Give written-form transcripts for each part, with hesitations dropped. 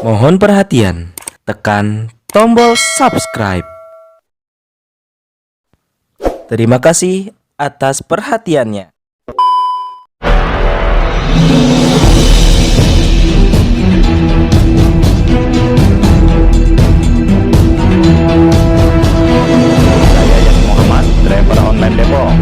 Mohon perhatian, tekan tombol subscribe. Terima kasih atas perhatiannya. Saya Yas Muhammad, driver online Depok.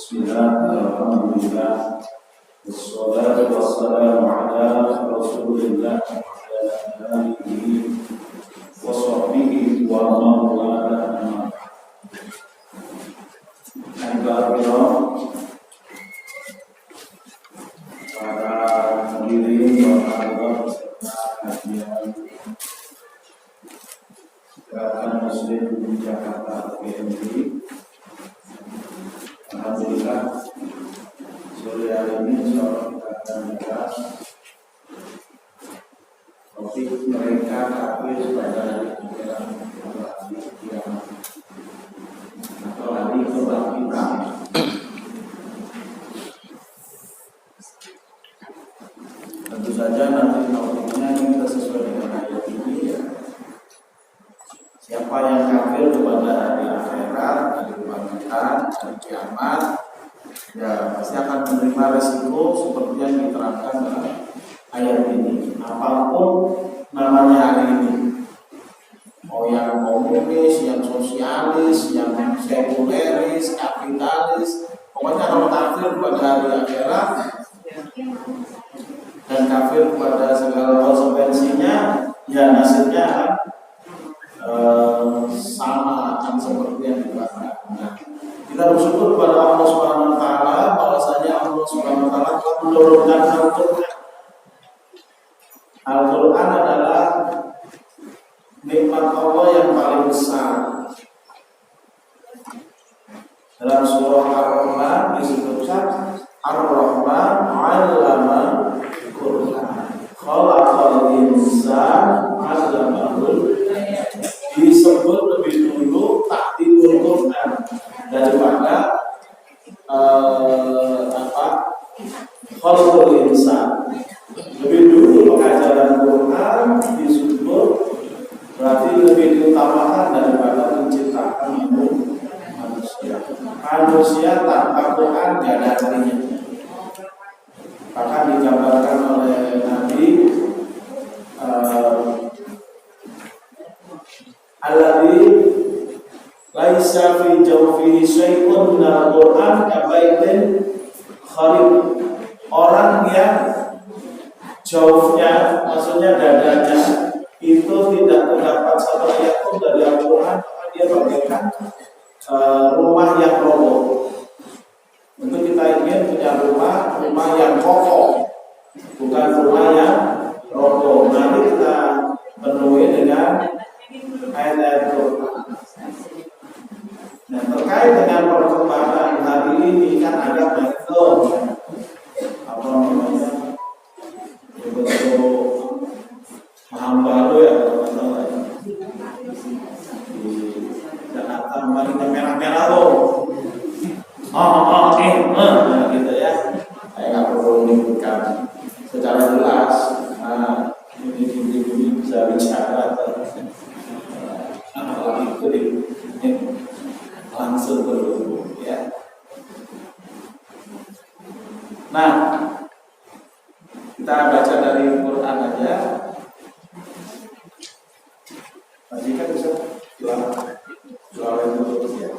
Bismillahirrahmanirrahim. Wassalatu wassalamu ala Rasulillah wa ala alihi wa sahbihi wa man wala. Para hadirin wa hadirin Gerakan Muslim di Jakarta PMI. Alhamdulillah, sore hari ini kita akan membahas topik mereka kafir pada hari kiamat atau hari kebangkitan. Tentu saja nanti topiknya kita sesuai dengan ayat ini ya. Siapa yang kafir kepada hari akhirat, hari kebangkitan, hari kiamat, ya pasti akan menerima resiko seperti yang diterangkan dalam ayat ini. Apapun namanya hari ini, mau yang komunis, yang sosialis, yang sekuleris, kapitalis, pokoknya kalau kafir kepada hari akhirat dan kafir kepada segala konsekuensinya, ya nasibnya sama akan seperti yang dikatakan. Nah, kita bersyukur kepada Allah Subhanahu wa taala bahwasanya Allah Subhanahu wa taala telah menurunkan Al-Qur'an. Al-Qur'an adalah nikmat Allah yang paling besar. Dalam surah Ar-Rahman disebutkan Ar-Rahman 'allama Al-Qur'an. Khalaqal insana 'allamahul disebut lebih dulu takdirul Quran daripada khalqul insan. Lebih dulu pengajaran Quran disebut berarti lebih diutamakan daripada penciptaan manusia. Manusia tanpa Quran tidak ada artinya. Bahkan digambarkan oleh Nabi alladzi laisa fi jawfihi syai'un minal Qur'an kabaitin kharib. Orang yang jawfnya, maksudnya dadanya itu tidak terdapat satu ayat pun dari Al-Quran, maka dia bagaikan rumah yang roboh. Untuk kita ingin punya rumah yang kokoh, bukan rumah yang roboh. Mari kita penuhi dengan ayat-ayat Quran. Nah, terkait dengan perkembangan hari ini kan ada metode apa namanya bentuk paham baru ya teman-teman. Di Jakarta kemarin merah-merah loh. Nah, gitu ya. Saya nggak perlu menyebutkan secara jelas. Nah, ini bisa bicara. Langsung berhubung ya. Nah, kita baca dari Quran aja. Tadi kan bisa jualan dulu ya.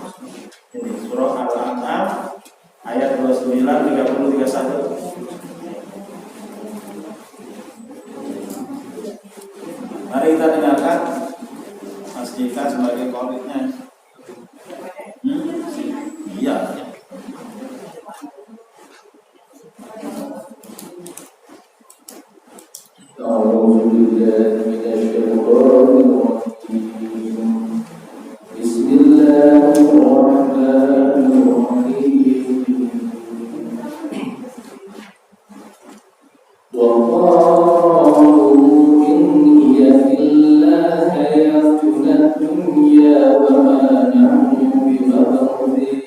Ini surah Al-An'am ayat 29, 30, 31. Mari kita dengarkan Mas Jika sebagai komitnya. Iya. أعوذ بالله من الشيطان الرجيم بسم الله الرحمن الرحيم وقالوا إن هي إلا حياتنا الدنيا وما نحن بمبعوثين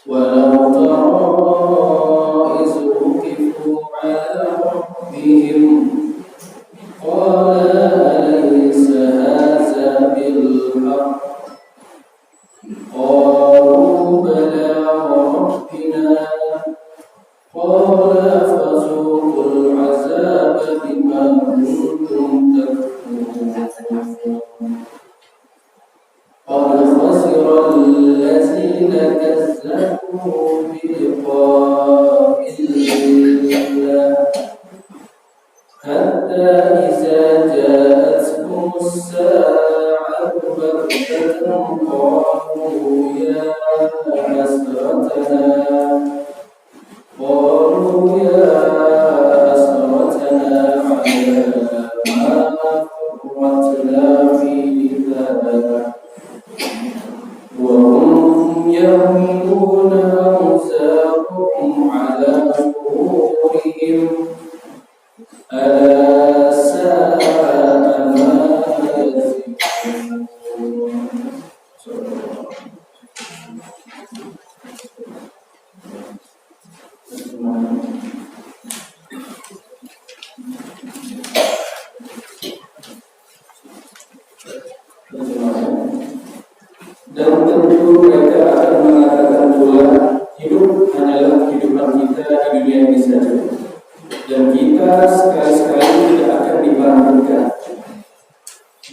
ولو ترى إذ وقفوا على ربهم قال أليس هذا بالحق قالوا بلى وربنا قال فذوقوا العذاب بما كنتم تكفرون قد خسر الذين كذبوا بلقاء الله حتى إذا جاءتهم الساعة بغتة قالوا يا حسرتنا على ما فرطنا فيها وهم يحملون أوزارهم على ظهورهم ألا ساء ما يزرون. Dan tentu mereka akan mengatakan pula hidup hanyalah kehidupan kita di dunia ini saja dan kita sekali-sekali tidak akan dibangkitkan.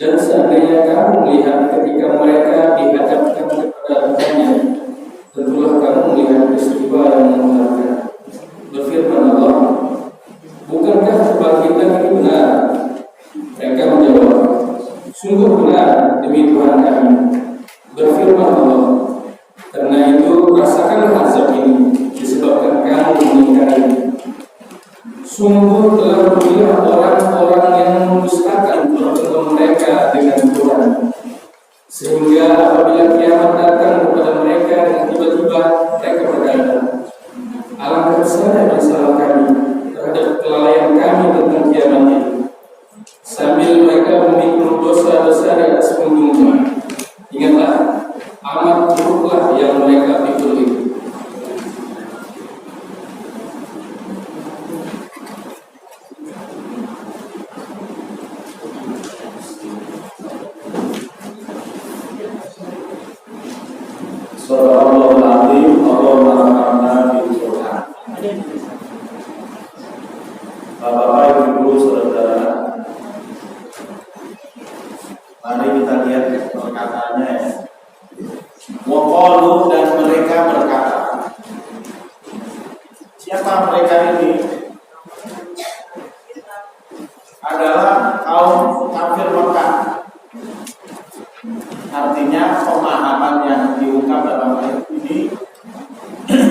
Dan seandainya kamu melihat ketika mereka dihadapkan kepada Tuhannya, tentulah kamu melihat peristiwa yang mengerikan. Berfirman Allah, bukankah kebangkitan itu benar? Mereka menjawab, sungguh benar demi Tuhan kami. Berfirman Allah, karena itu rasakanlah azab ini disebabkan kamu mengingkari. Sungguh telah berlihat orang-orang yang mendustakan pertemuan mereka dengan Tuhan, sehingga apabila kiamat datang kepada mereka dan tiba-tiba mereka berkata, alangkah besar salah kami terhadap kelalaian kami tentang kiamat itu, sambil mereka memikul dosa besar di atas punggungnya. Ingatlah, amat buruklah yang mereka pikul itu. Subhanallahul azim, Allahumma rabbana bil Qur'an. Bapak-bapak, Ibu, saudara, mari kita lihat perkataannya. Waqalu, dan mereka berkata. Siapa mereka ini? Adalah kaum kafir Mekah. Artinya pemahaman yang diungkap dalam ayat ini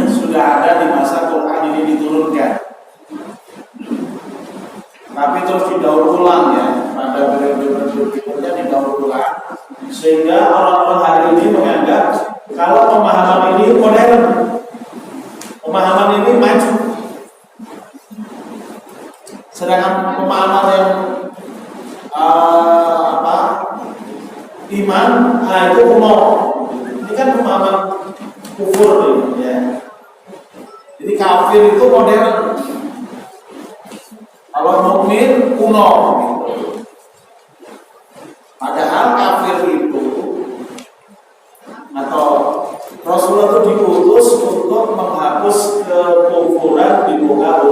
sudah ada di masa Quran ini diturunkan. Tapi terus didaur ulang ya, pada periode berikutnya didaur ulang, sehingga orang-orang hari ini menganggap kalau pemahaman ini modern, pemahaman ini maju, sedangkan pemahaman yang iman, itu kuno. Ini kan pemahaman kufur ya. Jadi kafir itu modern. Kalau mukmin kuno gitu. Padahal kafir itu atau Rasulullah itu diutus untuk menghapus kekufuran di muka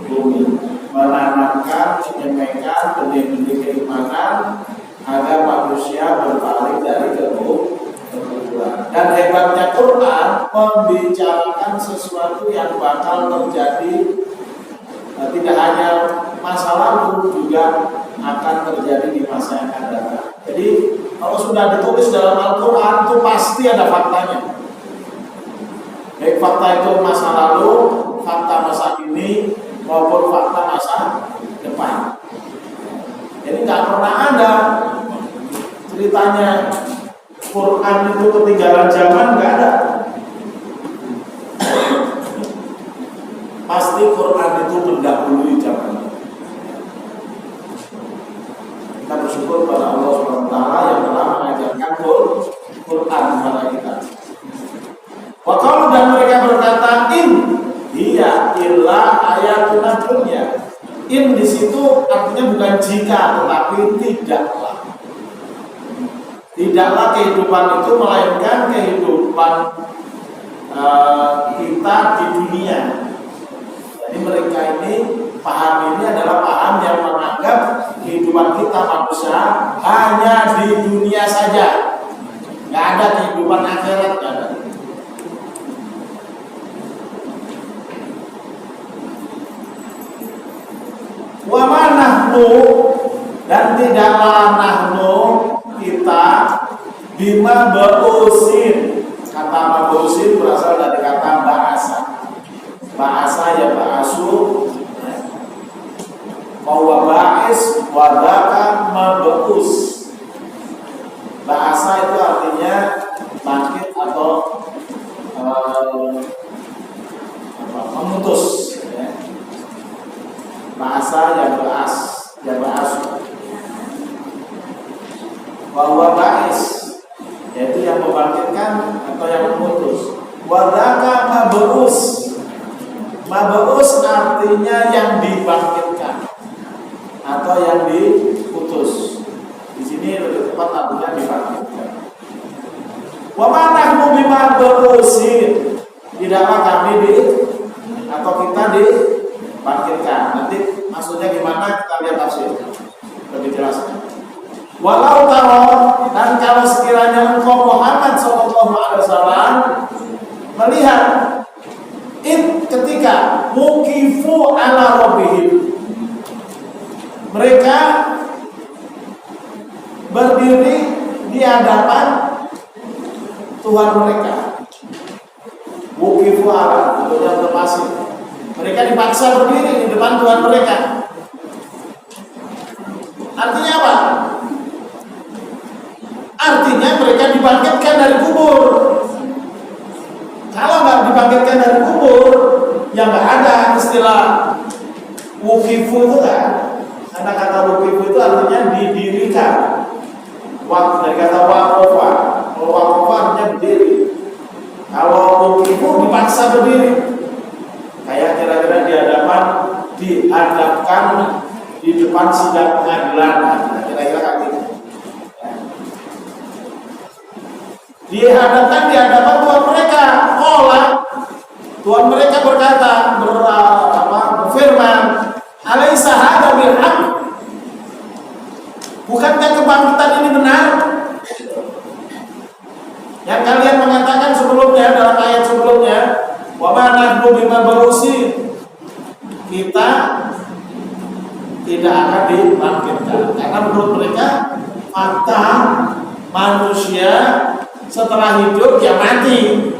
bumi, menanamkan, menyampaikan benih-benih keimanan agar manusia berpaling dari kekufuran. Dan hebatnya Quran membicarakan sesuatu yang bakal terjadi. Tidak hanya masa lalu, juga akan terjadi di masa yang akan datang. Jadi kalau sudah ditulis dalam Al-Quran itu pasti ada faktanya. Baik fakta itu masa lalu, fakta masa kini, maupun fakta masa depan. Jadi nggak pernah ada ceritanya Quran itu ketinggalan zaman, nggak ada. Pasti Quran itu mendahului zaman. Kita bersyukur pada Allah SWT yang telah mengajarkan Quran kepada kita. Waqalu, dan mereka berkata, in hiya illa ayatun dunya. In di situ artinya bukan jika, tetapi tidaklah. Tidaklah kehidupan itu melainkan kehidupan kita di dunia. Jadi mereka ini paham ini adalah paham yang menganggap kehidupan kita manusia hanya di dunia saja. Nggak ada kehidupan akhirat, nggak ada. Wa ma nahnu, dan tidaklah nahnu kita bima ba'usin. Kata ba'usin berasal dari kata bahasa. Bahasa ya ba'asu, bahwa ba'is wadaka mab'us. Bahasa itu artinya bangkit atau memutus, ya. Bahasa yang ba'as, bahwa ba'is yaitu yang membangkitkan atau yang memutus. Wadaka mab'us. Mab'us artinya yang dibangkitkan atau yang diputus. Di sini lebih tepat artinya dibangkitkan. Wa ma nahnu bimab'usin. Tidaklah kami atau kita dibangkitkan. Nanti maksudnya gimana kita lihat tafsir lebih jelas. Walau taro, dan kalau sekiranya engkau Muhammad SAW melihat ketika mukifu ala rabbihim, mereka berdiri di hadapan Tuhan mereka. Mukifu ala, itu yang terpasif. Mereka dipaksa berdiri di depan Tuhan mereka. Artinya apa? Artinya mereka dibangkitkan dari kubur. Kalau nggak dibangkitkan dari kubur, ya nggak ada istilah wukifu itu kan. Karena kata wukifu itu artinya didirikan. Dari kata wakofa. Kalau wakofa artinya berdiri. Kalau wukifu dipaksa berdiri. Kayak kira-kira dihadapkan di depan sidang pengadilan. Kira-kira kayak gitu. Dihadapkan di hadapan Tuhan mereka. Tuhan mereka berkata, berfirman, alaisa hadza bil haqq? Bukankah kebangkitan ini benar? Yang kalian mengatakan sebelumnya dalam ayat sebelumnya, wa ma nahnu bimab'usin. Kita tidak akan dibangkitkan karena menurut mereka fakta manusia setelah hidup ya mati.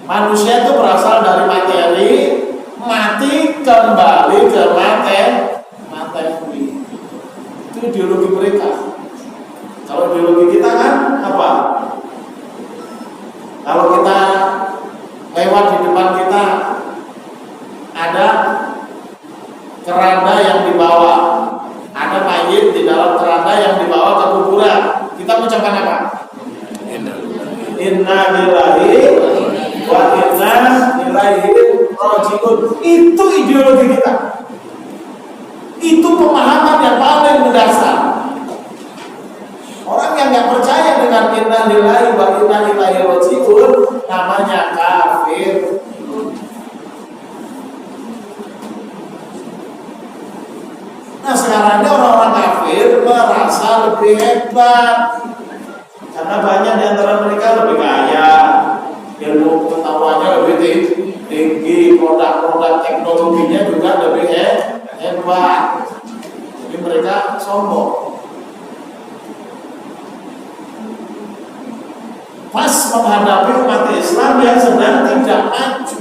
Manusia itu berasal dari materi, mati kembali ke materi. Itu ideologi mereka. Kalau ideologi kita kan apa? Kalau kita lewat di depan kita ada keranda yang dibawa, ada mayit di dalam keranda yang dibawa ke kuburan. Kita mengucapkan apa? Inna lillahi wa inna ilaihi raji'un. Itu ideologi kita. Itu pemahaman yang paling mendasar. Orang yang nggak percaya dengan inna lillahi wa inna ilaihi raji'un namanya kafir. Nah sekarang ini orang-orang kafir merasa lebih hebat karena banyak di antara mereka lebih kaya, ilmu pengetahuannya lebih tinggi, produk-produk teknologinya juga lebih hebat. Jadi mereka sombong. Pas menghadapi umat Islam yang sedang tidak maju.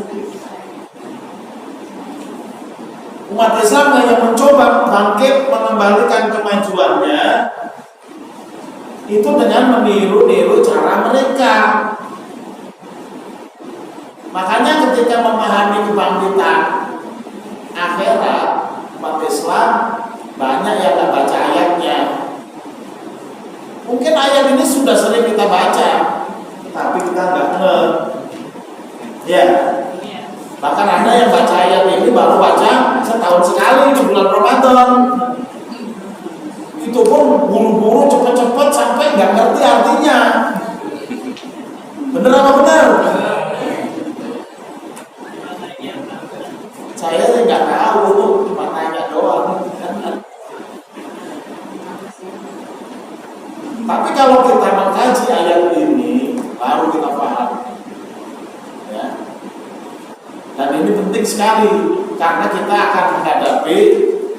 Umat Islam yang mencoba bangkit mengembalikan kemajuannya itu dengan meniru-niru cara mereka. Makanya ketika memahami kebangkitan akhirat, umat Islam banyak yang nggak baca ayatnya. Mungkin ayat ini sudah sering kita baca, tapi kita nggak ngeh. Ya, bahkan ada yang baca ayat ini baru baca setahun sekali di bulan Ramadan. Itu pun buru-buru cepet-cepet sampai nggak ngerti artinya. Bener apa bener? Saya nggak tahu, cuma nanya doang. Tapi kalau kita mengkaji ayat ini, baru kita paham. Ya. Dan ini penting sekali karena kita akan menghadapi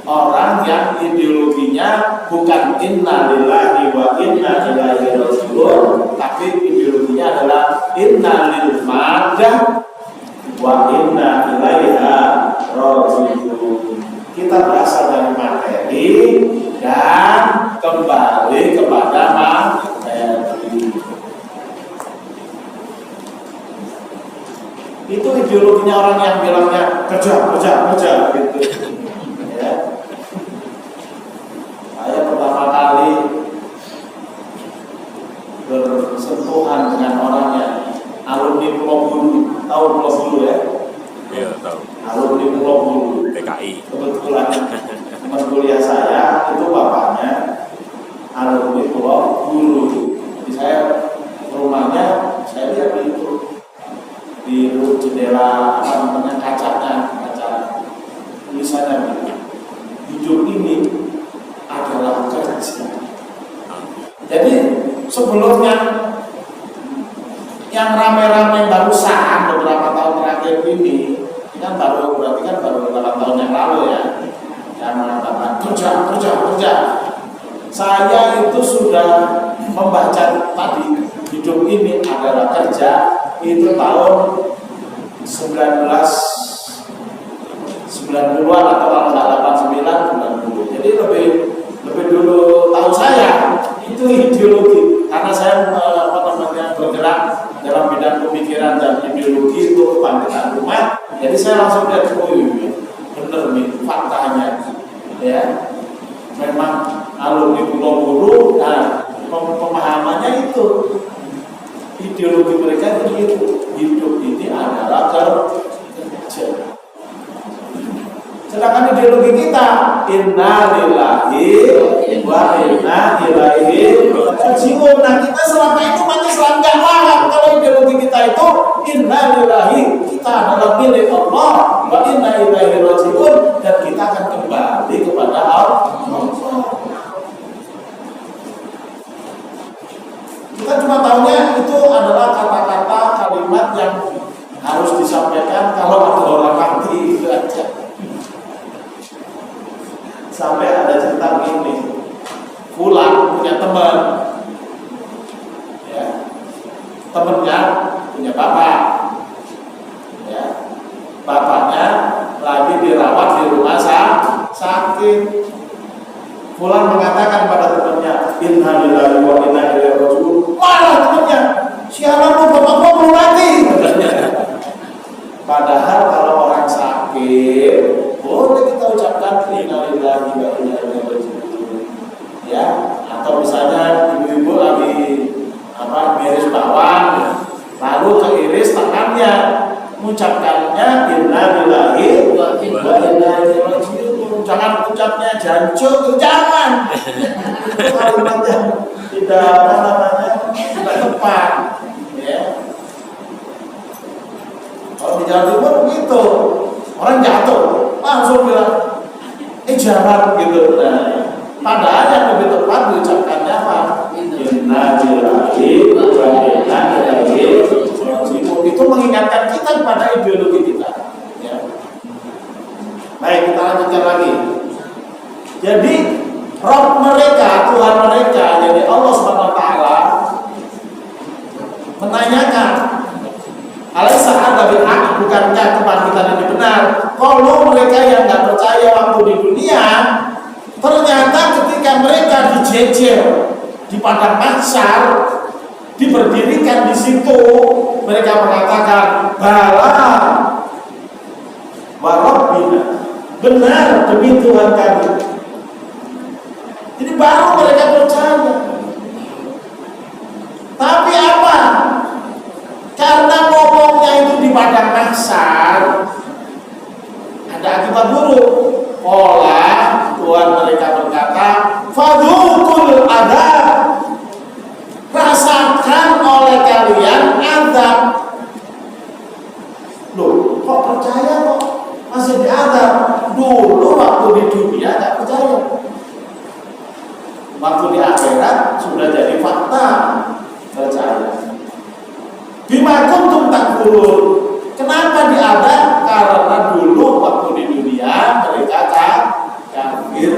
orang yang ideologinya bukan inna lillahi wa inna ilaihi raji'un, tapi ideologinya adalah inna lil madah wa inna ilaiha raji'un. Kita berasal dari materi dan kembali kepada materi. Itu ideologinya orang yang bilangnya kerja gitu. Ya. Saya pertama kali bersentuhan dengan orang yang alumni Pulau Bulu, tahu Pulau Bulu ya? Iya, tahu. Alumni Pulau Bulu. PKI. Kebetulan teman kuliah saya itu bapaknya alumni Pulau Bulu. Jadi saya rumahnya saya lihat di jendela kaca tulisannya hidup ini adalah kerja. Jadi sebelumnya yang rame-rame barusan beberapa tahun terakhir ini kan berarti kan baru beberapa tahun yang lalu ya, yang mengatakan kerja. Saya itu sudah membaca tadi hidup ini adalah kerja itu tahun 1990-an atau kalau nggak 89 90. Jadi lebih dulu tahu saya itu ideologi karena saya bergerak dalam bidang pemikiran dan ideologi itu kebangkitan umat. Jadi saya langsung lihat bener nih faktanya ya. Memang alumni Pulau Bulu, nah pemahamannya itu ideologi mereka itu hidup ini adalah kerja. Sedangkan ideologi kita inna lillahi wa inna ilaihi raji'un. Nah kita selama itu masih Islam nggak paham kalau ideologi kita itu inna lillahi, kita adalah milik Allah, wa inna ilaihi raji'un, dan kita akan kembali kepada Allah. Kita cuma tahunya itu adalah kata-kata kalimat yang harus disampaikan kalau ada orang mati, itu aja. Sampai ada cerita begini, Fulan punya teman, ya, temennya punya bapak, ya, bapaknya lagi dirawat di rumah sakit. Fulan mengatakan pada temannya, inna lillahi wa inna ilaihi raji'un. Malah temannya, sialan lu bapak gua belum mati. Padahal kalau orang sakit boleh kita ucapkan inna lillahi wa inna ilaihi raji'un. Ya, atau misalnya ibu-ibu lagi miris bawang, lalu keiris tangannya, mengucapkannya inna lillahi wa inna ilaihi raji'un. Jangan ucapnya jancuk, jangan. Itu kalimat yang tidak tidak tepat. Ya. Kalau di Jawa Timur begitu, orang jatuh langsung bilang jangan gitu. Nah, padahal yang lebih tepat diucapkannya apa? Inna lillahi wa inna ilaihi raji'un. Itu mengingatkan kita kepada ideologi kita. Ya. Baik, kita lanjutkan lagi. Jadi Rabb mereka, Tuhan mereka, jadi Allah Subhanahu wa taala menanyakan, "Alaisa hadza bil haqq?" Bukankah kebangkitan ini benar? Kalau mereka yang tidak percaya berjejer di padang mahsyar, diberdirikan di situ, mereka mengatakan bala wa rabbina, benar demi Tuhan kami. Jadi baru mereka percaya. Tapi apa? Karena ngomongnya itu di padang mahsyar, ada akibat buruk. Pola Tuhan mereka berkata, fadukul adab, rasakan oleh kalian adab. Loh, kok percaya kok masih diadab? Dulu waktu di dunia gak percaya, waktu di akhirat sudah jadi fakta percaya. Bima kuntum takfurun, kenapa diadab? Karena dulu waktu di dunia mereka kafir.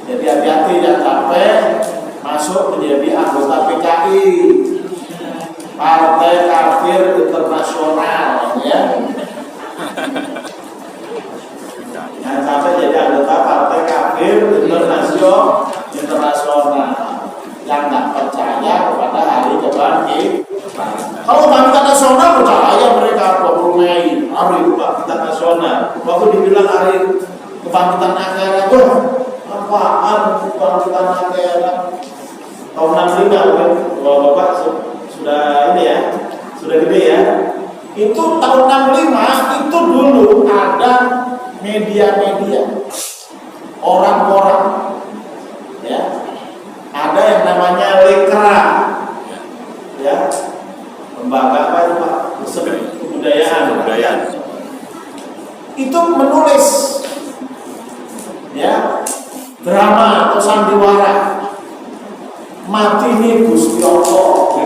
Jadi hati-hati jangan sampai masuk menjadi anggota PKI, Partai Kafir Internasional, ya. Jangan sampai jadi anggota Partai Kafir Internasional yang nggak percaya kepada hari kebangkitan. Kalau kebangkitan nasional percaya mereka 20 Mei, hari kebangkitan nasional. Waktu dibilang hari kebangkitan akhirat, apaan kebangkitan akhirat? Tahun 65 kan? Kalau Bapak sudah ini ya, sudah gede ya. Itu tahun 65 itu dulu ada media-media, orang-orang, ya. Ada yang namanya Lekra, ya, lembaga apa itu Pak? Kebudayaan. Itu menulis, ya, drama atau sandiwara, mati nih Gusti Allah.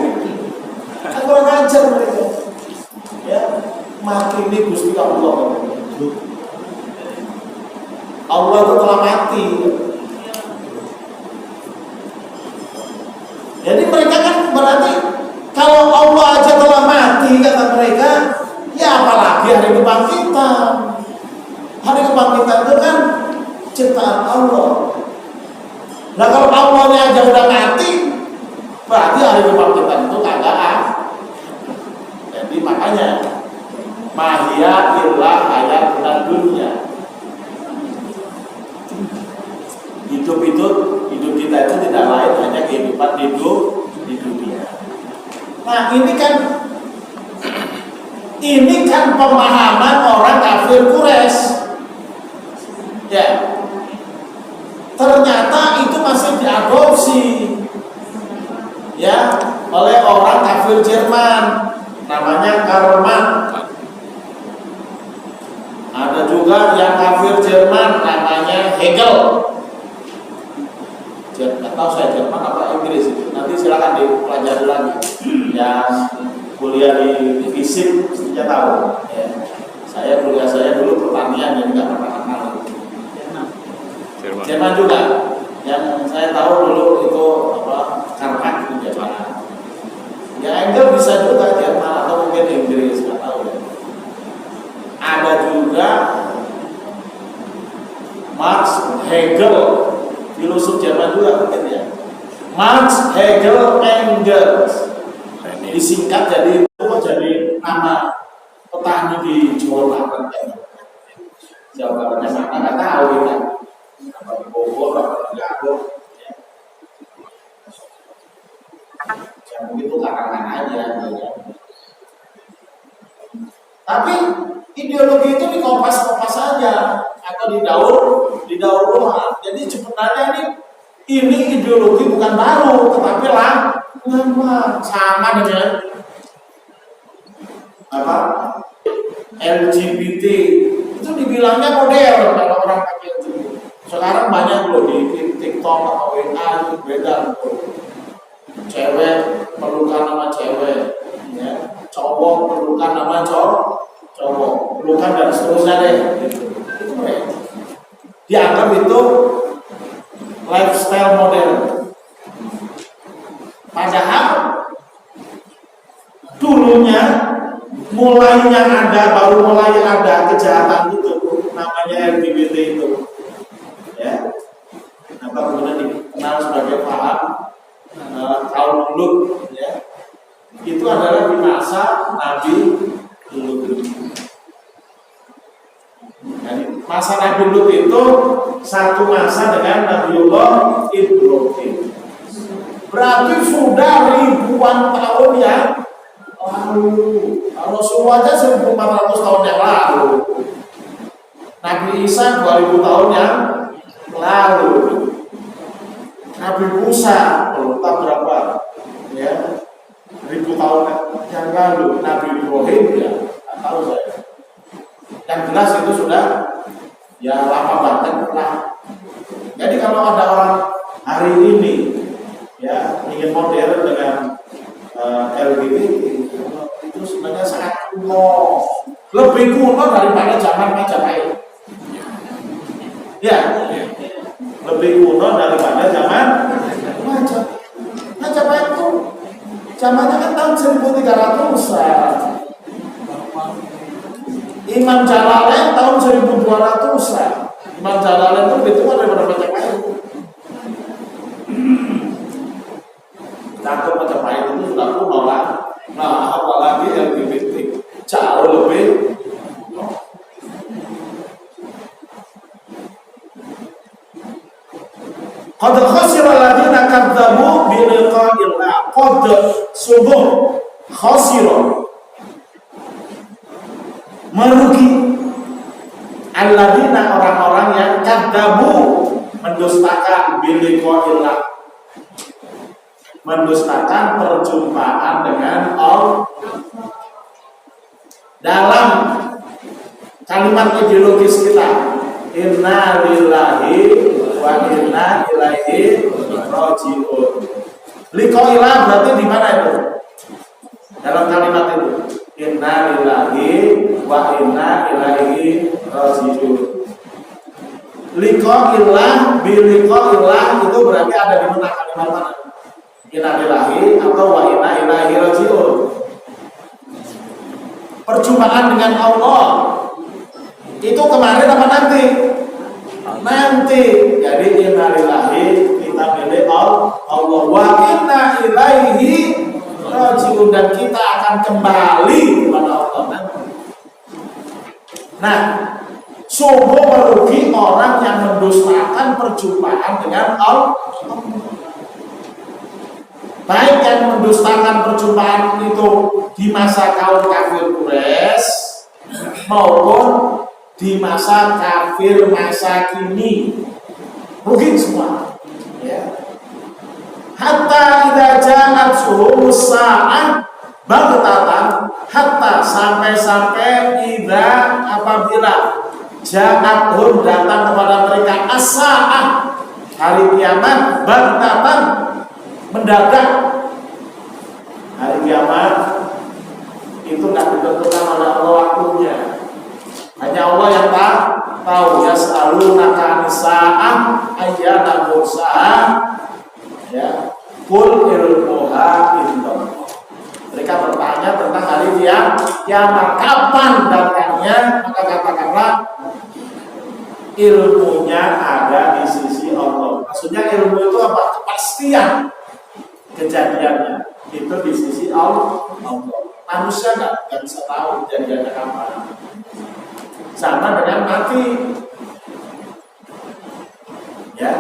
Kan kurang ajar mereka, ya, mati nih Gusti Allah. Allah itu telah mati. Jadi mereka kan berarti kalau Allah aja telah mati kata mereka, ya apalagi hari kebangkitan. Hari kebangkitan itu kan ciptaan Allah. Nah kalau Allahnya aja udah mati, berarti hari kebangkitan itu kagak ah. Jadi makanya mahya illah hayat dan dunia. Hidup kita itu tidak lain hanya kehidupan hidup di dunia. Nah ini kan pemahaman orang kafir Quraisy, ya. Ternyata itu masih diadopsi, ya, oleh orang kafir Jerman, namanya Karl Marx. Ada juga yang kafir Jerman namanya Hegel. Nggak tahu saya Jerman apa Inggris itu. Nanti silakan dipelajari lagi. Yang kuliah di fisik mestinya tahu. Ya. Saya dulu pertanian, jadi nggak pernah kenal. Jerman juga. Yang saya tahu dulu itu apa, Karl Marx itu Jerman. Ya Engel bisa juga Jerman atau mungkin Inggris, nggak tahu ya. Ada juga Marx, Hegel, filosof Jerman juga mungkin ya. Marx, Hegel, Engels, disingkat jadi nama petani di Jawa Barat. Jawa Baratnya mana nggak tahu ya. Apa di Bogor, apa di Garut. Ya mungkin itu karangan aja. Ya. Tapi ideologi itu dikopas-kopas saja atau didaur ulang. Jadi sebenarnya ini ideologi bukan baru, tetapi lama sama dengan apa LGBT itu dibilangnya modern kalau orang pakai itu. Sekarang banyak loh di TikTok atau WA itu beda loh. Cewek pelukan sama cewek, ya. Cowok pelukan sama cowok, pelukan dan seterusnya deh. Itu mereka dianggap itu lifestyle modern. Padahal dulunya baru mulai ada kejahatan itu namanya LGBT itu, ya. Nah, itu adalah di masa Nabi Lut. Jadi masa Nabi Lut itu satu masa dengan Nabiullah Ibrahim. Berarti sudah ribuan tahun yang lalu. Rasulullah aja 1400 tahun yang lalu. Nabi Isa 2000 tahun yang lalu. Nabi Musa tak berapa ya ribu tahun yang lalu. Nabi Ibrahim ya tak tahu saya. Yang jelas itu sudah ya lama banget lah. Jadi kalau ada orang hari ini ya ingin modern dengan LGBT itu sebenarnya sangat kuno, lebih kuno daripada zaman Majapahit. Ya, lebih kuno daripada zaman Majapahit itu zamannya kan tahun 1300-an. Imam Jalalain tahun 1200-an. Imam Jalalain itu lebih tua daripada Majapahit. Cakep Majapahit itu sudah kuno lah. Nah, apalagi LGBT jauh lebih kuno. Qad khasira alladziina kadzdzabu bi liqa'illah. Qad sungguh khasira merugi alladziina orang-orang yang kadzdzabu mendustakan bi liqa'illah, mendustakan perjumpaan dengan Allah. Dalam kalimat ideologis kita, inna lillahi wa inna ilaihi raji'un. Liqa'illah berarti di mana itu? Dalam kalimat itu, inna lillahi wa inna ilaihi raji'un. Liqa'illah, biliqa'illah itu berarti ada di mana kalimat mana? Inna lillahi atau wa inna ilaihi raji'un. Perjumpaan dengan Allah itu kemarin apa nanti? Nanti. Jadi inna lillahi kita milik Allah wa inna ilaihi raji'un, dan kita akan kembali kepada Allah nanti. Nah, sungguh merugi orang yang mendustakan perjumpaan dengan Allah. Baik yang mendustakan perjumpaan itu di masa kaum kafir Quraisy maupun di masa kafir masa kini, rugi semua. Ya. Hatta idza ja'at suhumus sa'ah baghtatan, hatta sampai idza apabila ja'athum datang kepada mereka as-sa'ah hari kiamat baghtatan mendadak. Hari kiamat itu tidak ditentukan oleh Allah waktunya. Hanya Allah yang tahu. Yas'alunaka nisa'ah ayyana mursaah. Ya, kul ilmuha indallah. Mereka bertanya tentang hari kiamat, kapan datangnya? Maka katakanlah ilmunya ada di sisi Allah. Maksudnya ilmu itu apa? Kepastian kejadiannya itu di sisi Allah. Manusia nggak bisa tahu kejadiannya kapan. Sama dengan mati. Ya,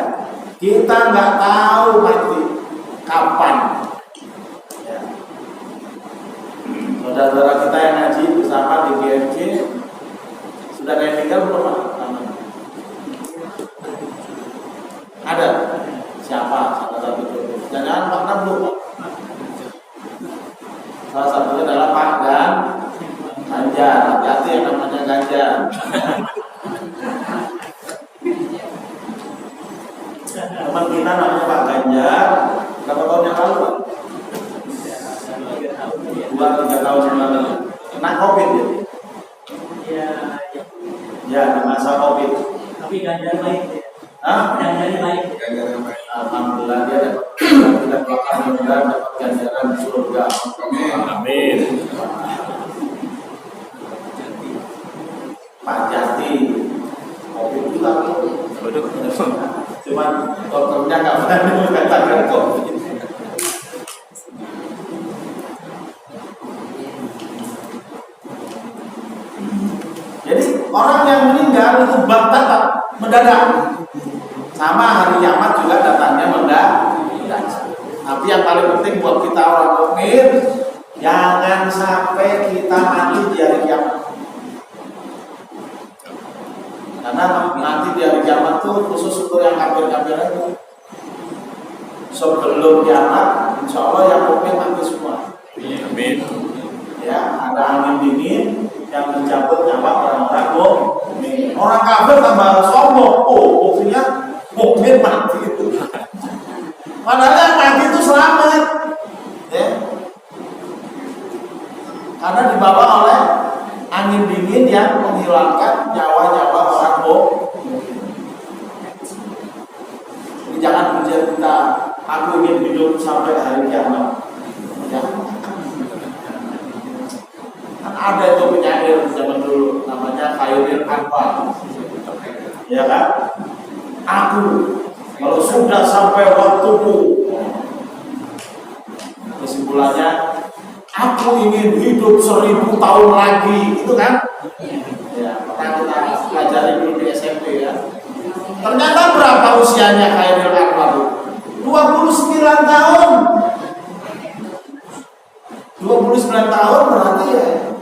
kita nggak tahu mati kapan. Ya. Saudara-saudara kita yang ngaji bersama di GMC sudah ada yang meninggal belum? Ada? Siapa? Salah satu itu. Jangan Pak Nam belum. Salah satunya adalah Pak Ganjar. Hati-hati yang namanya Ganjar. Teman kita namanya Pak Ganjar. Berapa tahun yang lalu? 2-3 tahun yang lalu. Kena COVID ya? Ya, di masa COVID. Tapi Ganjar baik. Hah? Ganjar baik. Alhamdulillah dia dapat ganjaran di surga. Amin. Pak Jati, COVID juga cuman dokternya nggak berani mengatakan COVID. orang yang meninggal itu batata, mendadak. Sama hari kiamat juga datangnya mendadak. Tapi yang paling penting buat kita orang mukmin, jangan sampai kita mati di hari kiamat. Karena mati di hari kiamat itu khusus untuk yang kafir-kafir itu. Sebelum kiamat, insya Allah yang mukmin mati semua. Amin. Ya, ada angin dingin yang mencabut nyawa orang-orang mukmin. Orang kafir tambah sombong. Oh, buktinya mukmin mati itu. Padahal yang mati itu selamat. Ya. Karena dibawa oleh angin dingin yang menghilangkan nyawa-nyawa orang mukmin. Jadi jangan ujian kita, aku ingin hidup sampai hari kiamat. Ya. Kan ada itu penyair zaman dulu namanya Khairil Anwar, ya kan? Aku kalau sudah sampai waktuku, kesimpulannya aku ingin hidup 1000 tahun lagi, itu kan? Ya, pernah kita pelajari dulu di SMP ya. Ternyata berapa usianya Khairil Anwar? 29 tahun. 29 tahun berarti ya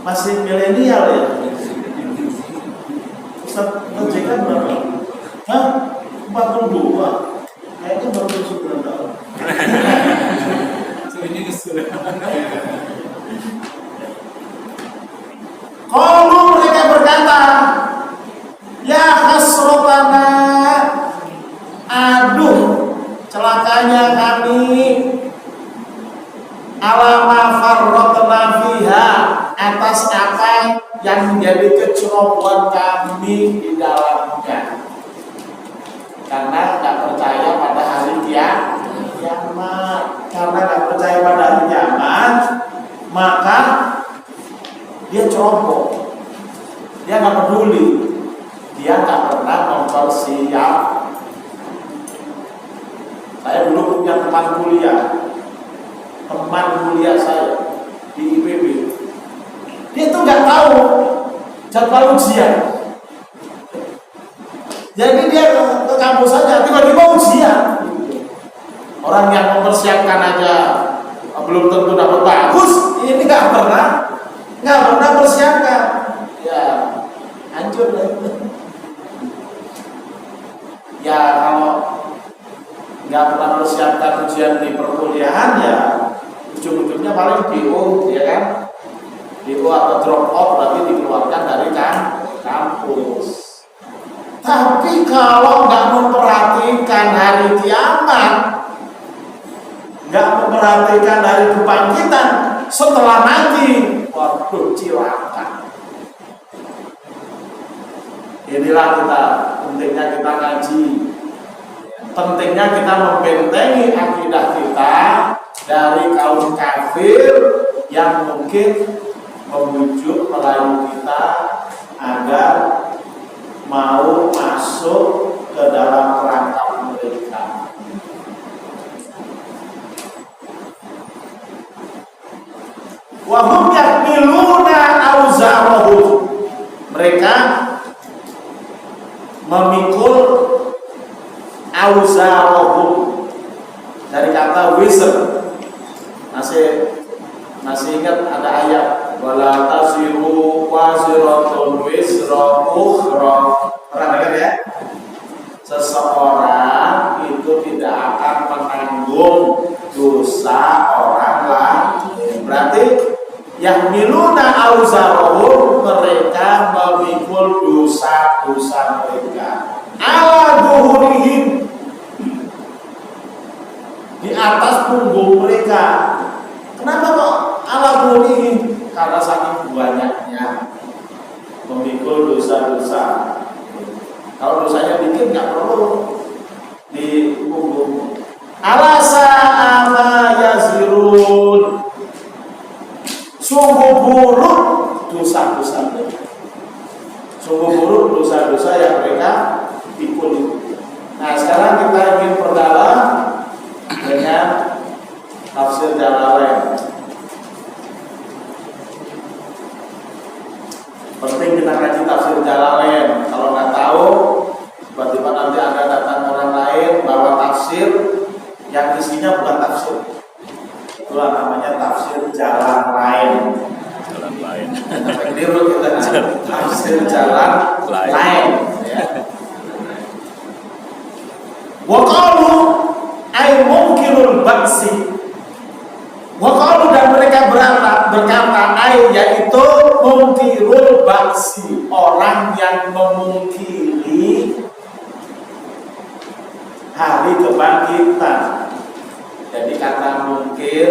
masih milenial ya. Ustaz JK berapa? Hah? 42. Kayaknya baru 9 tahun. Kalau mereka berkata, ya hasrotana, aduh celakanya kami, alama farrotna fiha, atas apa yang menjadi kecerobohan kami di dalamnya, karena tidak percaya pada hari kiamat. Karena tidak percaya pada hari kiamat, maka dia ceroboh, dia nggak peduli, dia nggak pernah mempersiap. Saya dulu punya teman kuliah saya di IPB. Dia tuh nggak tahu jadwal ujian. Jadi dia ke kampus saja, tiba-tiba ujian. Orang yang mempersiapkan aja belum tentu dapat bagus. Ini nggak pernah persiapkan. Ya hancur lah. Ya kalau nggak pernah persiapkan ujian di perkuliahan, ya ujung-ujungnya paling DO, ya kan? DO atau drop out, berarti dikeluarkan dari kampus. Tapi kalau nggak memperhatikan hari kiamat, nggak memperhatikan hari kebangkitan setelah mati, waduh cilaka. Inilah pentingnya kita ngaji, pentingnya kita membentengi akidah kita dari kaum kafir yang mungkin membujuk Melayu kita agar mau masuk ke dalam perangkap mereka. Wahum yahmiluna auzarahum, mereka memikul auzarahum dari kata wizr. Masih ingat ada ayat wala tasiru waziratun wizra ukhra. Pernah dengar ya? Seseorang itu tidak akan menanggung dosa orang lain. Berarti yahmiluna auzarahum, mereka memikul dosa-dosa mereka ala zuhurihim, di atas punggung mereka. Kenapa kok ala zuhurihim? Karena saking banyaknya memikul dosa-dosa. Kalau dosanya dikit nggak perlu di punggung. Ala sa'ama yazirun, sungguh buruk dosa-dosa mereka. Sungguh buruk dosa-dosa yang mereka pikul. Nah, sekarang kita ingin perdalam dengan tafsir Jalalain. Penting kita ngaji tafsir Jalalain. Kalau nggak tahu, tiba-tiba nanti ada datang orang lain bawa tafsir yang isinya bukan tafsir. Itulah namanya tafsir jalan lain. Jalan lain. Keliru kita tafsir jalan lain. Ya. Waqalu ay mungkinul baksi. Waqalu dan mereka berkata ay yaitu mungkirul baksi, orang yang memungkiri hari kebangkitan. Jadi kata mungkir,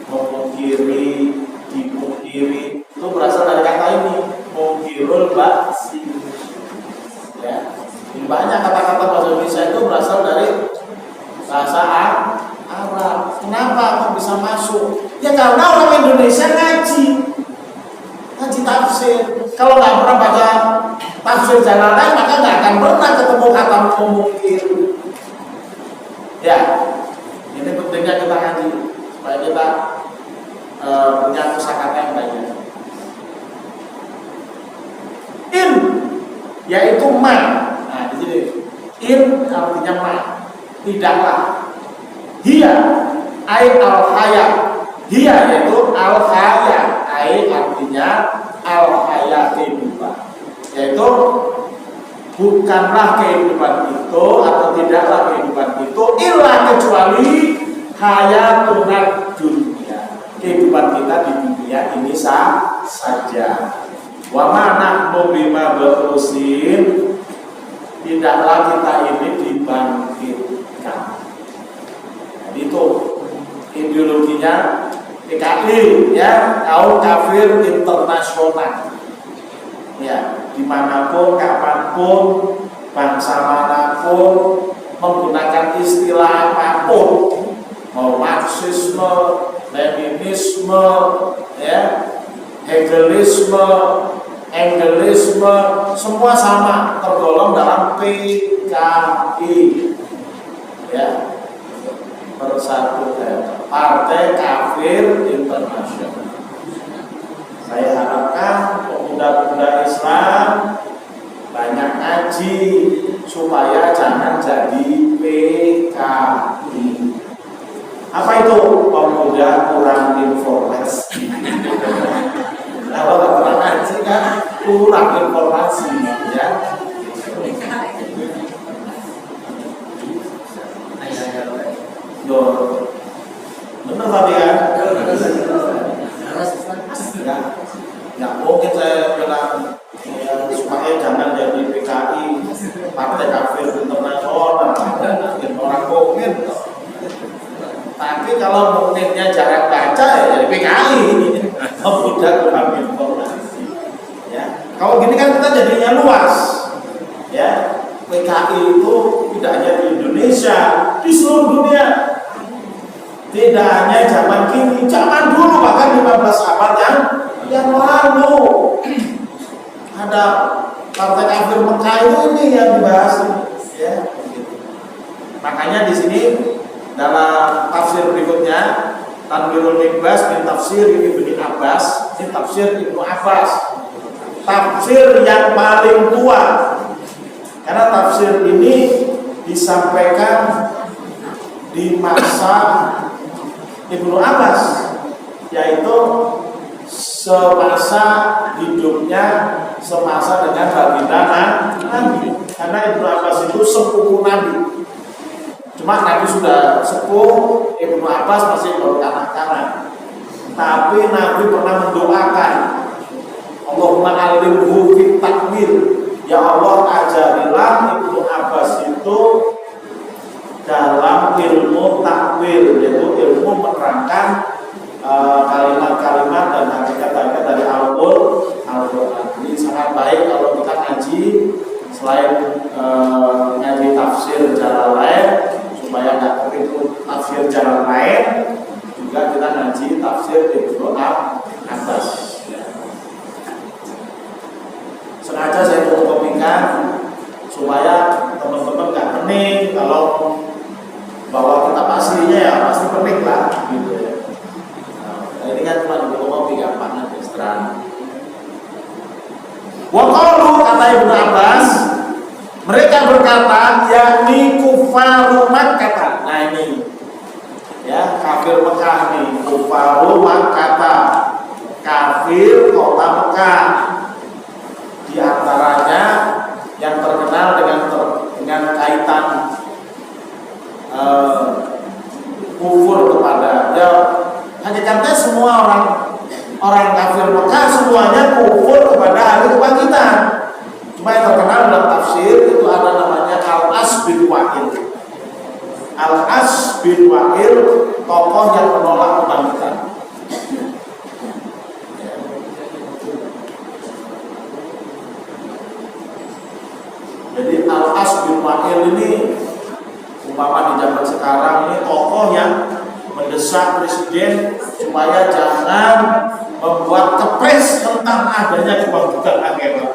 memungkiri, dipungkiri itu berasal dari kata ini, mungkirul baksi. Ya. Banyak kata-kata bahasa Indonesia itu berasal dari bahasa Arab. Kenapa kok bisa masuk? Ya karena orang Indonesia ngaji tafsir. Kalau nggak pernah baca tafsir Jalalain, maka nggak akan pernah ketemu kata memungkir. Ya, ini pentingnya kita ngaji supaya kita punya kosakata yang banyak. In, yaitu ma. Nah, di sini in artinya ma, tidaklah. Hiya, ay al-haya. Hiya yaitu al-haya, ay artinya al-haya, kehidupan. Yaitu bukanlah kehidupan itu atau tidaklah kehidupan itu illa kecuali hayatun dunia, kehidupan kita di dunia ini saja. Wa mana bima berusin, tidaklah kita ini dibangkitkan. Jadi itu ideologinya PKI, ya, kaum kafir internasional. Ya, dimanapun, kapanpun, bangsa manapun menggunakan istilah apapun, mau Marxisme, Leninisme, ya, Hegelisme, Engelisme, semua sama tergolong dalam PKI, ya, Persatu Partai Kafir Internasional. Saya harapkan pemuda-pemuda Islam banyak ngaji supaya jangan jadi PKI. Apa itu? Pemuda kurang informasi. Kalau nggak pernah ngaji kan kurang informasi, ya. Yo, benar tadi ya. Ya mungkin saya bilang ya, supaya jangan jadi PKI, Partai Kafir Internasional, orang mungkin. Tapi kalau mungkinnya jarang baca ya jadi PKI, pemuda kurang informasi. Ya, kalau gini kan kita jadinya luas. Ya, PKI itu tidak hanya di Indonesia, di seluruh dunia. Tidak hanya zaman kini, zaman dulu bahkan 15 abad yang lalu ada Partai Kafir Mekah ini yang dibahas, ya. Makanya di sini dalam tafsir berikutnya Tanwirul Nikbas min tafsir Ibnu Abbas, ini tafsir Ibnu Abbas, tafsir yang paling tua, karena tafsir ini disampaikan di masa Ibnu Abbas, yaitu semasa hidupnya, semasa dengan baginda Nabi. Karena Ibnu Abbas itu sepupu Nabi. Cuma Nabi sudah sepuh, Ibnu Abbas masih baru kanak-kanak. Tapi Nabi pernah mendoakan, Allahumma alimhu fit takwil. Ya Allah, ajarilah Ibnu Abbas itu dalam ilmu takwil, yaitu ilmu menerangkan kalimat-kalimat dan hakikat-hakikat dari Al-Quran. Ini sangat baik kalau kita ngaji selain ngaji tafsir Jalalain, supaya nggak terikut tafsir Jalalain, juga kita ngaji tafsir Ibnu Abbas. Sengaja saya fotokopikan supaya teman-teman nggak pening kalau bahwa kitab aslinya ya pasti pening lah, gitu ya. Nah, ini kan cuma fotokopi gampang aja, sederhana. Wa qalu, kata Ibnu Abbas, mereka berkata, yakni kufaru Makkah. Nah ini ya, kafir Mekah nih, kufaru Makkah, kafir kota Mekah. Di antaranya yang terkenal dengan kaitan kufur kepada, ya hakikatnya semua orang kafir Mekah semuanya kufur kepada hari kebangkitan. Cuma yang terkenal dalam tafsir itu ada namanya Al-As bin Wa'il. Al-As bin Wa'il, tokoh yang menolak kebangkitan. Jadi Al-As bin Wa'il ini umpama di zaman sekarang ini tokoh yang mendesak presiden supaya jangan membuat kepres tentang adanya kebangkitan akhirat.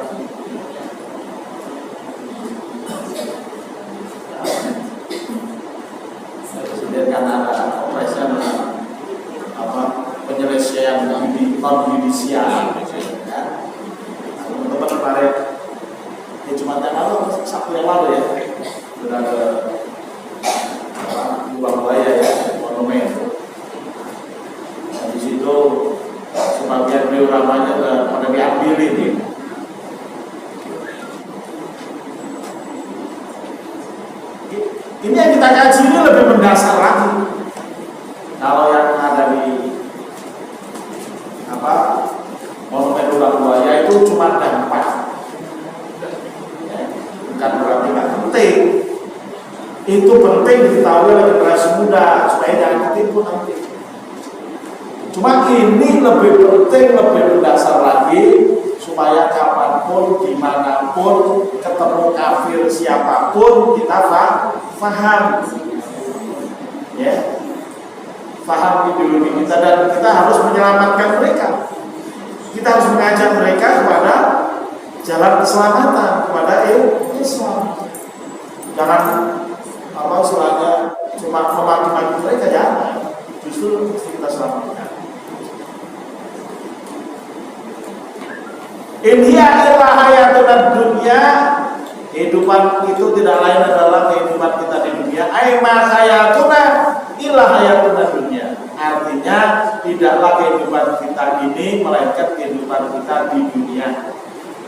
Presiden kan ada kepresnya penyelesaian non-judisial, kan? Teman-teman kemarin ya cuma lalu Sabtu yang lalu ya sudah ke Surabaya ya, monumen. Nah, di situ sebagian dioramanya pada diambil ini. Ini yang kita kaji ini lebih mendasar lagi. Kalau yang ada di monumen Surabaya itu cuma dampak, ya, bukan berarti nggak penting. Itu penting diketahui oleh generasi muda supaya jangan ketipu nanti. Cuma ini lebih penting, lebih mendasar lagi supaya kapanpun, dimanapun ketemu kafir siapapun kita paham, ya, paham ideologi kita dan kita harus menyelamatkan mereka. Kita harus mengajak mereka kepada jalan keselamatan, kepada Islam. Jangan istilahnya cuma memaki-maki mereka, jangan. Justru mesti kita selamatkan. Inhiya illa hayatuna dunya, kehidupan itu tidak lain adalah kehidupan kita di dunia. Aima hayatuna illa hayatuna dunya, artinya tidaklah kehidupan kita ini melainkan kehidupan kita di dunia.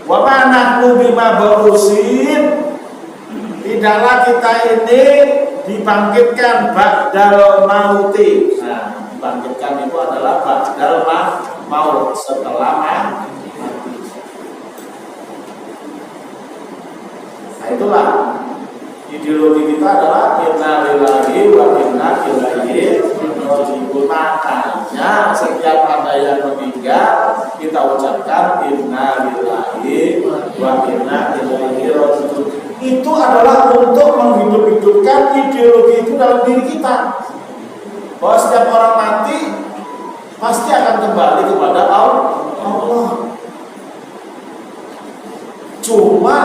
Wa ma nahnu bima barusin, tidaklah kita ini dibangkitkan ba'dal mauti. Nah, dibangkitkan itu adalah ba'dal maut, setelah mati. Nah, itulah ideologi kita adalah inna lillahi wa inna ilaihi raji'un. Makanya setiap ada yang meninggal kita ucapkan inna lillahi wa inna ilaihi raji'un. Itu adalah untuk menghidup-hidupkan ideologi itu dalam diri kita, bahwa setiap orang mati pasti akan kembali kepada Allah. Cuma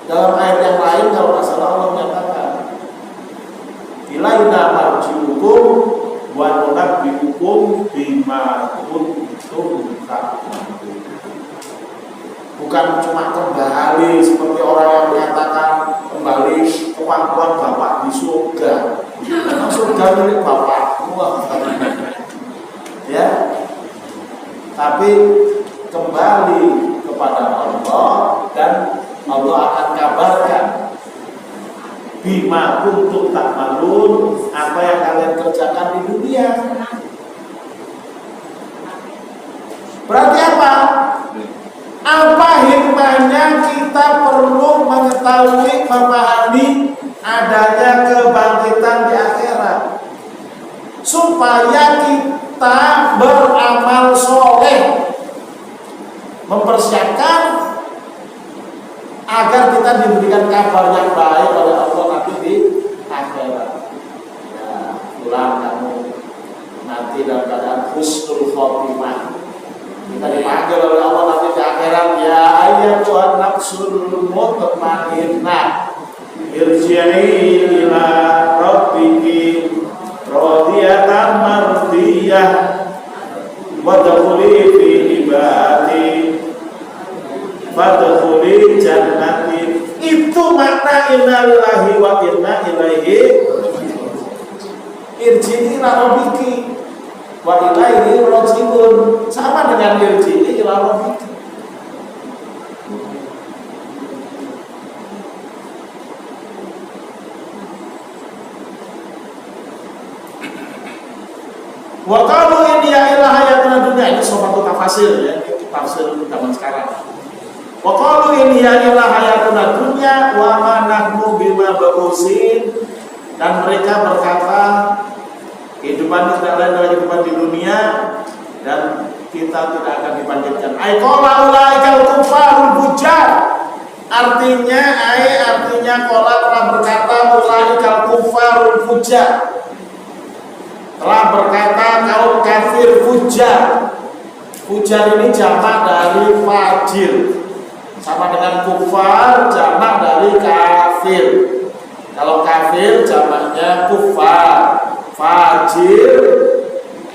dalam ayat yang lain kalau nggak salah Allah menyatakan ilaina marji'ukum wa nunabbi'ukum bima kuntum ta'malun. Bukan cuma kembali seperti orang yang menyatakan kembali kemampuan Bapak di surga. Karena surga milik Bapak. Ya. Tapi kembali kepada Allah dan Allah akan kabarkan bima kuntum ta'malun, apa yang kalian kerjakan di dunia. Berarti apa? Apa hikmahnya kita perlu mengetahui, memahami adanya kebangkitan di akhirat, supaya kita beramal soleh, mempersiapkan agar kita diberikan kabar yang baik oleh Allah nanti di akhirat. Ya, pulang kamu nanti dalam keadaan husnul khotimah. Kita dipanggil oleh Allah nanti di akhirat, ya ayyatuhan nafsul mutmainnah irji'i ila rabbiki radiyatan mardiyah wadkhuli fi ibadi fadkhuli jannati. Itu makna inna lillahi wa inna ilaihi irji'i ila rabbiki wa ilaihi raji'un. Sama dengan irji'i ila rabbiki. Wa qalu in hiya illa hayatuna dunya. Ini suatu tafsir ya, ini tafsir zaman sekarang. Wa qalu in hiya illa hayatuna dunya wa ma nahnu bima ba'usin. Dan mereka berkata kehidupan ini tidak lain dari kehidupan di dunia dan kita tidak akan dibangkitkan. Ai qala ulaikal kufarul fujar. Artinya qala telah berkata ulaikal kufarul fujar. Telah berkata kaum kafir fujar. Fujar ini jamak dari fajir, sama dengan kufar jamak dari kafir. Kalau kafir jamaknya kufar, fajir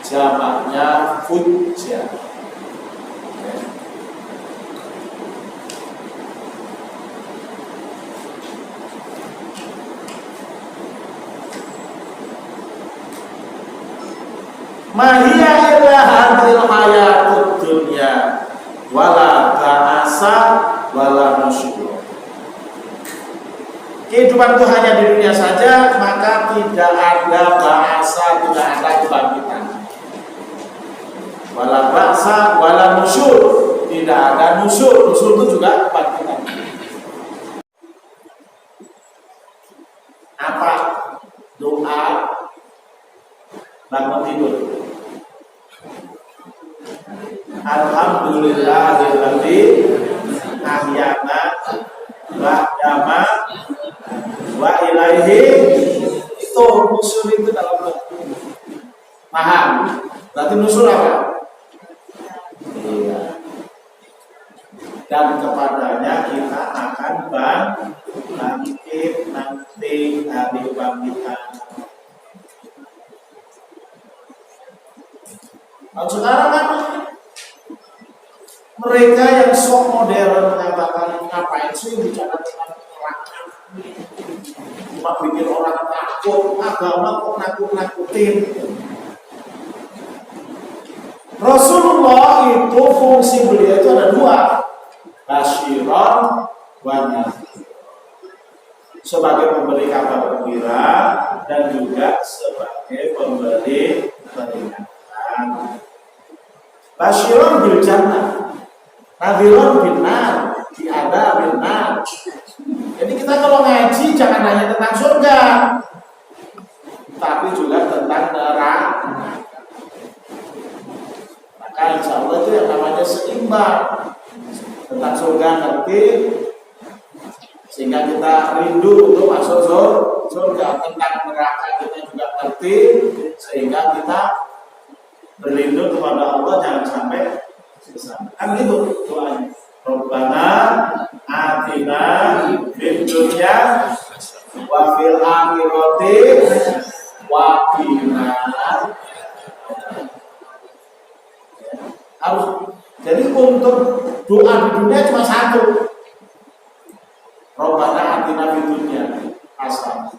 jamaknya fujar. Mahia illa hadhil hayatud dunya wala ba'asa wala nusyur. Kehidupan itu hanya di dunia saja, maka tidak ada ba'asa, tidak ada kebangkitan. Wala ba'asa wala nusyur, tidak ada nusyur. Nusyur itu juga kebangkitan. Apa? Doa bangun tidur. Alhamdulillahilladzi ahyana ba'dama wa ilaihi. Itu nusyur itu dalam doa. Paham? Berarti nusyur apa? Iya. Dan kepadanya kita akan bangkit nanti hari kebangkitan. Nah, sekarang kan mereka yang sok modern mengatakan ngapain sih bicara tentang neraka, cuma bikin orang takut, agama kok nakut-nakutin. Rasulullah itu fungsi beliau itu ada dua, basyiron wa nadhir, sebagai pemberi kabar gembira dan juga sebagai pemberi peringatan. Basyiron bil jannah, nadhirun bin nar, tiada bin nar. Jadi kita kalau ngaji jangan hanya tentang surga, tapi juga tentang neraka. Maka insya Allah itu yang namanya seimbang. Tentang surga ngerti, sehingga kita rindu untuk masuk surga. Tentang neraka kita juga ngerti, sehingga kita berlindung kepada Allah jangan sampai sesat. Kan gitu doanya. Rabbana atina fid dunya wa fil akhirati wa qina. Harus. Jadi untuk doa di dunia cuma satu. Rabbana atina fid dunya hasanah.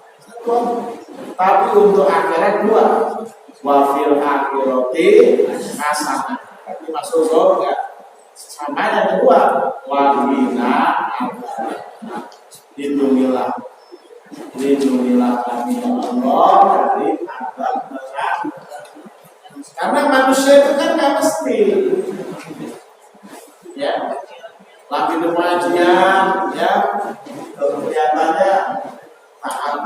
Tapi untuk akhirat dua. Wa fil akhirati hasanah. Tapi masuk surga. Sama yang kedua, wa qina lindungilah kami ya Allah dari azab neraka. Karena manusia itu kan nggak mesti, ya, lagi di pengajian, ya, kelihatannya taat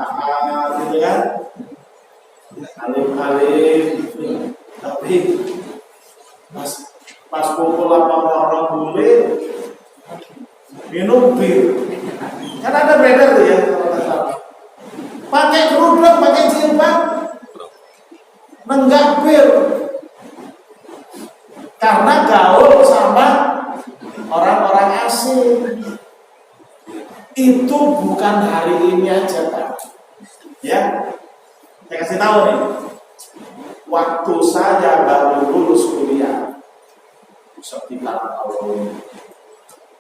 gitu kan, alim, tapi pas kumpul orang bule minum bir, kan ada beredar tuh ya, pakai kerudung, pakai jilbab, nenggak bir, karena gaul sama orang-orang asing. Itu bukan hari ini aja, Pak. Ya, saya kasih tahu nih, waktu saya baru lulus kuliah, sekitar tahun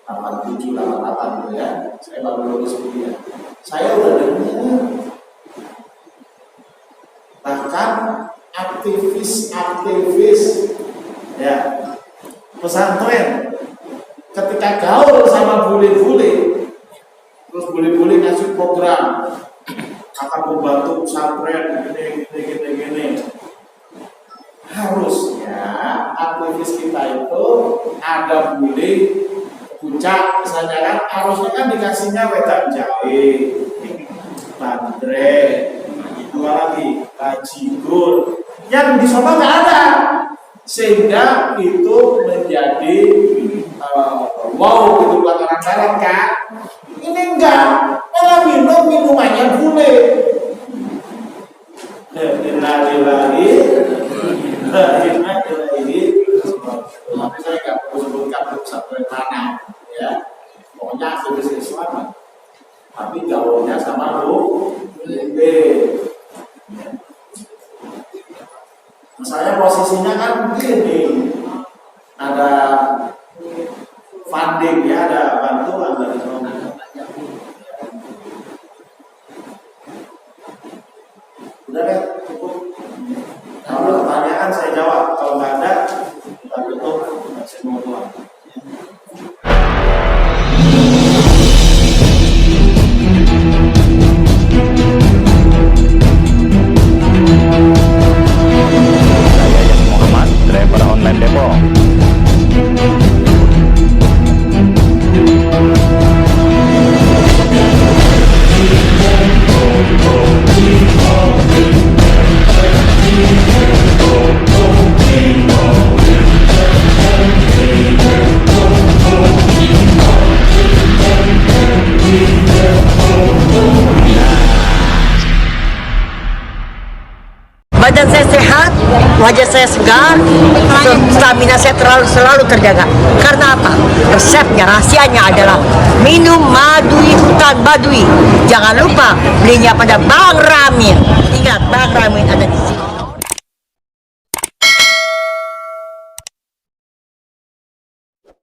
87, 88 gitu ya. Saya baru lulus kuliah. Saya udah dengar. Bahkan aktivis ya pesantren ketika gaul sama bule-bule, terus bule-bule ngasih program akan membantu pesantren gini. Harusnya aktivis kita itu ada bule puncak misalnya kan, harusnya kan dikasihnya wedang jahe, bandrek, dua lagi bajigur, yang di sana nggak ada, sehingga itu menjadi wow gitu pelanggaran syarat kan. Ini enggak, malah minumannya bule. Tapi saya nggak perlu sebutkan pesantren mana, ya. Pokoknya aktivis Islam, tapi gaulnya sama bule. Misalnya posisinya kan begini, ada funding ya, ada bantuan dari sana. Udah deh, cukup. Kalau ada pertanyaan saya jawab, kalau nggak ada kita tutup semua tuan. Muhammad, driver online Depok. Badan saya sehat, wajah saya segar, stamina saya selalu terjaga. Karena apa? Resepnya, rahasianya adalah minum madui hutan badui. Jangan lupa belinya pada Bang Ramin. Ingat, Bang Ramin ada di sini.